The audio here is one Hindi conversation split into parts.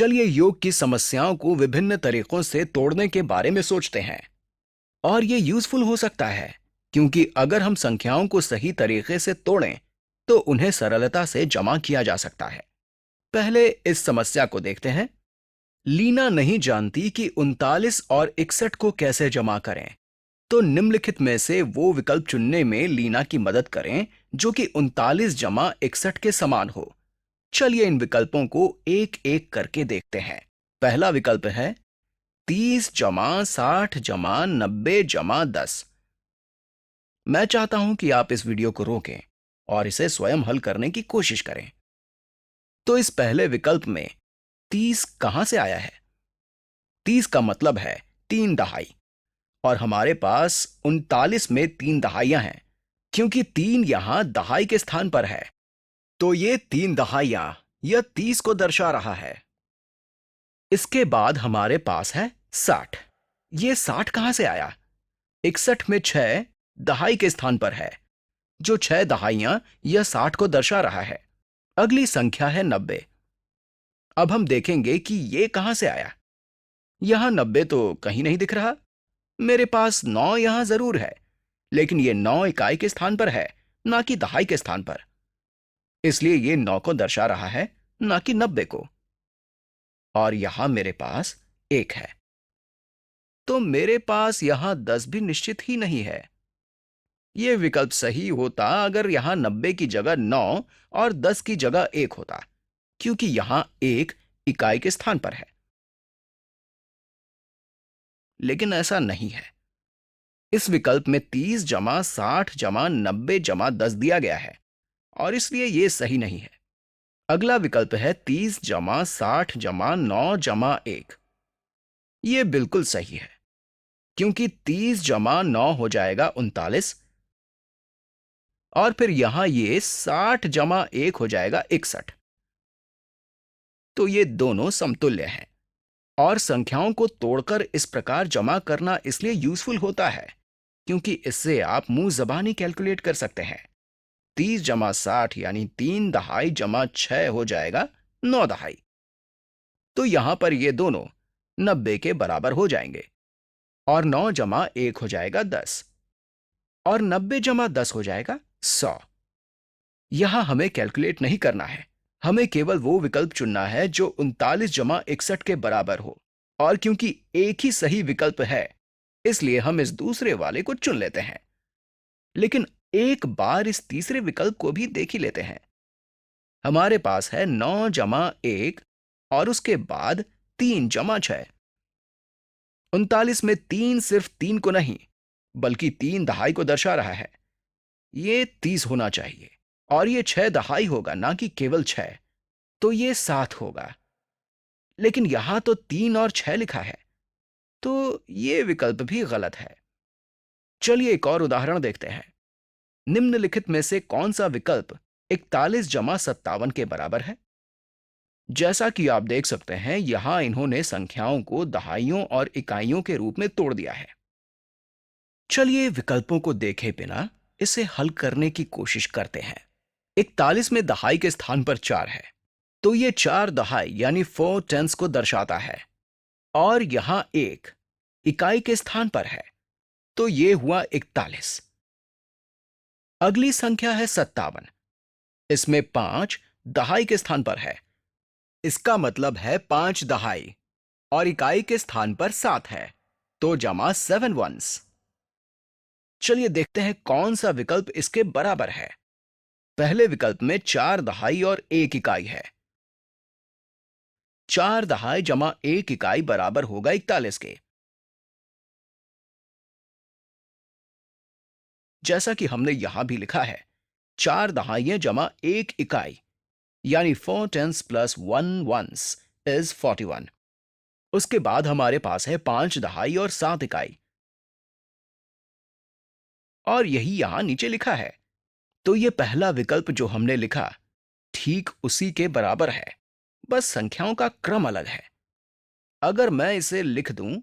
चलिए योग की समस्याओं को विभिन्न तरीकों से तोड़ने के बारे में सोचते हैं। और ये यूजफुल हो सकता है क्योंकि अगर हम संख्याओं को सही तरीके से तोड़ें तो उन्हें सरलता से जमा किया जा सकता है। पहले इस समस्या को देखते हैं। लीना नहीं जानती कि 39 और 61 को कैसे जमा करें। तो निम्नलिखित में से वो विकल्प चुनने में लीना की मदद करें जो कि 39 जमा 61 के समान हो। चलिए इन विकल्पों को एक एक करके देखते हैं। पहला विकल्प है 30 जमा 60 जमा 90 जमा 10। मैं चाहता हूं कि आप इस वीडियो को रोकें और इसे स्वयं हल करने की कोशिश करें। तो इस पहले विकल्प में 30 कहां से आया है? 30 का मतलब है 3 दहाई और हमारे पास 39 में 3 दहाइयां हैं क्योंकि 3 यहां दहाई के स्थान पर है। तो ये 3 दहाइयां यह 30 को दर्शा रहा है। इसके बाद हमारे पास है 60। ये 60 कहां से आया? 61 में 6 दहाई के स्थान पर है। जो 6 दहाइयां यह 60 को दर्शा रहा है। अगली संख्या है 90। अब हम देखेंगे कि ये कहां से आया। यहां 90 तो कहीं नहीं दिख रहा। मेरे पास 9 यहां जरूर है, लेकिन ये 9 इकाई के स्थान पर है, ना कि दहाई के स्थान पर। इसलिए ये 9 को दर्शा रहा है, ना कि 90 को। और यहां मेरे पास 1 है। तो मेरे पास यहां 10 भी निश्चित ही नहीं है। यह विकल्प सही होता अगर यहां 90 की जगह 9 और 10 की जगह 1 होता, क्योंकि यहां 1 इकाई के स्थान पर है। लेकिन ऐसा नहीं है। इस विकल्प में 30 जमा 60 जमा 90 जमा 10 दिया गया है और इसलिए यह सही नहीं है। अगला विकल्प है 30 जमा 60 जमा 9 जमा 1। यह बिल्कुल सही है क्योंकि 30 जमा 9 हो जाएगा 39 और फिर यहां ये 60 जमा 1 हो जाएगा 61। तो ये दोनों समतुल्य हैं और संख्याओं को तोड़कर इस प्रकार जमा करना इसलिए यूजफुल होता है क्योंकि इससे आप मुंह जबानी कैलकुलेट कर सकते हैं। 30 जमा 60 यानी 3 दहाई जमा 6 हो जाएगा 9 दहाई। तो यहां पर ये दोनों 90 के बराबर हो जाएंगे और 9 जमा 1 हो जाएगा 10 और 90 जमा 10 हो जाएगा 100। यहां हमें कैलकुलेट नहीं करना है, हमें केवल वो विकल्प चुनना है जो 39 जमा 61 के बराबर हो। और क्योंकि एक ही सही विकल्प है इसलिए हम इस दूसरे वाले को चुन लेते हैं। लेकिन एक बार इस तीसरे विकल्प को भी देख ही लेते हैं। हमारे पास है 9 जमा 1 और उसके बाद 3 जमा 6। 39 में 3 सिर्फ 3 को नहीं बल्कि 3 दहाई को दर्शा रहा है। ये 30 होना चाहिए और ये 6 दहाई होगा, ना कि केवल 6। तो ये 7 होगा। लेकिन यहां तो 3 और 6 लिखा है, तो ये विकल्प भी गलत है। चलिए एक और उदाहरण देखते हैं। निम्नलिखित में से कौन सा विकल्प 41 जमा 57 के बराबर है? जैसा कि आप देख सकते हैं यहां इन्होंने संख्याओं को दहाइयों और इकाइयों के रूप में तोड़ दिया है। चलिए विकल्पों को देखे बिना इसे हल करने की कोशिश करते हैं। 41 में दहाई के स्थान पर 4 है, तो ये 4 दहाई यानी 4 टेंस को दर्शाता है। और यहां 1 इकाई के स्थान पर है, तो ये हुआ 41। अगली संख्या है 57। इसमें 5 दहाई के स्थान पर है, इसका मतलब है 5 दहाई और इकाई के स्थान पर 7 है, तो जमा 7 वंस। चलिए देखते हैं कौन सा विकल्प इसके बराबर है। पहले विकल्प में 4 दहाई और 1 इकाई है। 4 दहाई जमा 1 इकाई बराबर होगा 41 के। जैसा कि हमने यहां भी लिखा है 4 दहाइयां जमा 1 इकाई यानी 4 टेंस प्लस 1 वंस इज 41। उसके बाद हमारे पास है 5 दहाई और 7 इकाई और यही यहां नीचे लिखा है। तो ये पहला विकल्प जो हमने लिखा ठीक उसी के बराबर है, बस संख्याओं का क्रम अलग है। अगर मैं इसे लिख दूं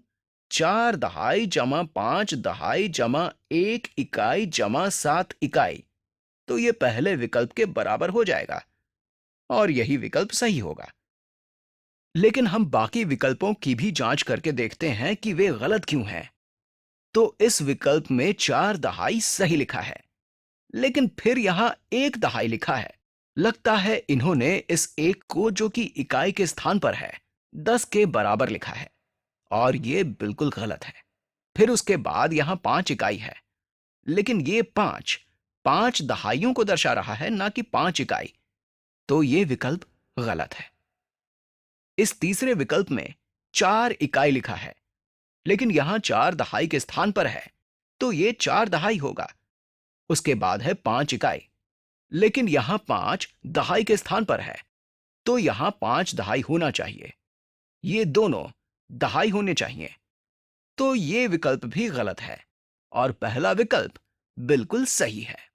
4 दहाई जमा 5 दहाई जमा 1 इकाई जमा 7 इकाई, तो ये पहले विकल्प के बराबर हो जाएगा और यही विकल्प सही होगा। लेकिन हम बाकी विकल्पों की भी जांच करके देखते हैं कि वे गलत क्यों हैं। तो इस विकल्प में 4 दहाई सही लिखा है, लेकिन फिर यहां 1 दहाई लिखा है। लगता है इन्होंने इस एक को, जो कि इकाई के स्थान पर है, 10 के बराबर लिखा है, और ये बिल्कुल गलत है। फिर उसके बाद यहां 5 इकाई है, लेकिन ये 5 दहाइयों को दर्शा रहा है, ना कि 5 इकाई। तो ये विकल्प गलत है। इस तीसरे विकल्प में 4 इकाई लिखा है, लेकिन यहां 4 दहाई के स्थान पर है, तो ये 4 दहाई होगा। उसके बाद है 5 इकाई, लेकिन यहां 5 दहाई के स्थान पर है, तो यहां 5 दहाई होना चाहिए। ये दोनों दहाई होने चाहिए। तो ये विकल्प भी गलत है, और पहला विकल्प बिल्कुल सही है।